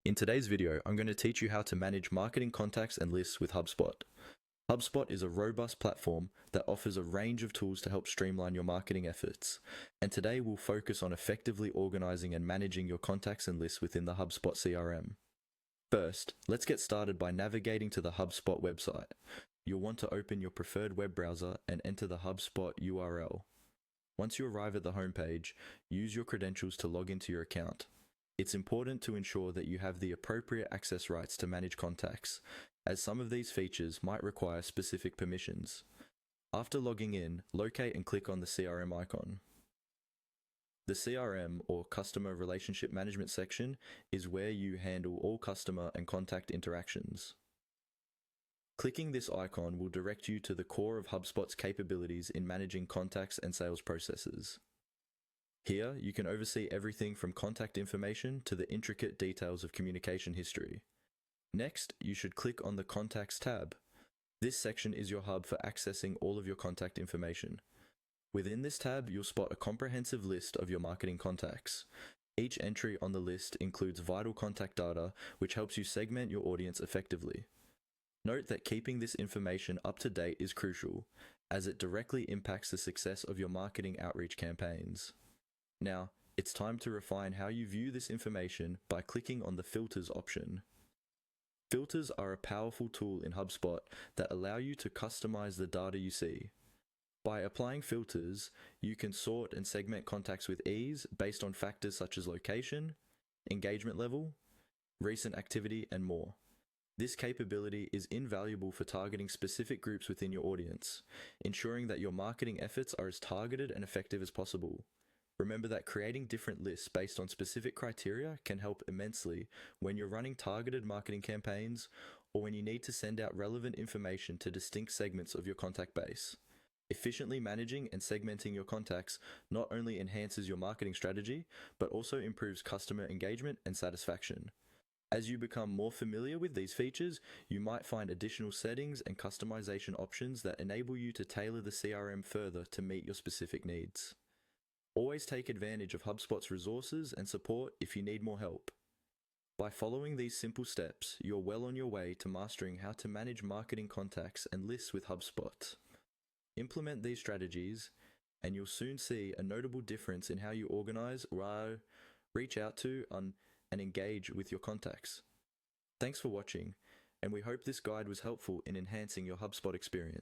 In today's video, I'm going to teach you how to manage marketing contacts and lists with HubSpot. HubSpot is a robust platform that offers a range of tools to help streamline your marketing efforts. And today we'll focus on effectively organizing and managing your contacts and lists within the HubSpot CRM. First, let's get started by navigating to the HubSpot website. You'll want to open your preferred web browser and enter the HubSpot URL. Once you arrive at the homepage, use your credentials to log into your account. It's important to ensure that you have the appropriate access rights to manage contacts, as some of these features might require specific permissions. After logging in, locate and click on the CRM icon. The CRM, or Customer Relationship Management section, is where you handle all customer and contact interactions. Clicking this icon will direct you to the core of HubSpot's capabilities in managing contacts and sales processes. Here, you can oversee everything from contact information to the intricate details of communication history. Next, you should click on the Contacts tab. This section is your hub for accessing all of your contact information. Within this tab, you'll spot a comprehensive list of your marketing contacts. Each entry on the list includes vital contact data, which helps you segment your audience effectively. Note that keeping this information up to date is crucial, as it directly impacts the success of your marketing outreach campaigns. Now, it's time to refine how you view this information by clicking on the Filters option. Filters are a powerful tool in HubSpot that allow you to customize the data you see. By applying filters, you can sort and segment contacts with ease based on factors such as location, engagement level, recent activity, and more. This capability is invaluable for targeting specific groups within your audience, ensuring that your marketing efforts are as targeted and effective as possible. Remember that creating different lists based on specific criteria can help immensely when you're running targeted marketing campaigns or when you need to send out relevant information to distinct segments of your contact base. Efficiently managing and segmenting your contacts not only enhances your marketing strategy, but also improves customer engagement and satisfaction. As you become more familiar with these features, you might find additional settings and customization options that enable you to tailor the CRM further to meet your specific needs. Always take advantage of HubSpot's resources and support if you need more help. By following these simple steps, you're well on your way to mastering how to manage marketing contacts and lists with HubSpot. Implement these strategies, and you'll soon see a notable difference in how you organize, reach out to, and engage with your contacts. Thanks for watching, and we hope this guide was helpful in enhancing your HubSpot experience.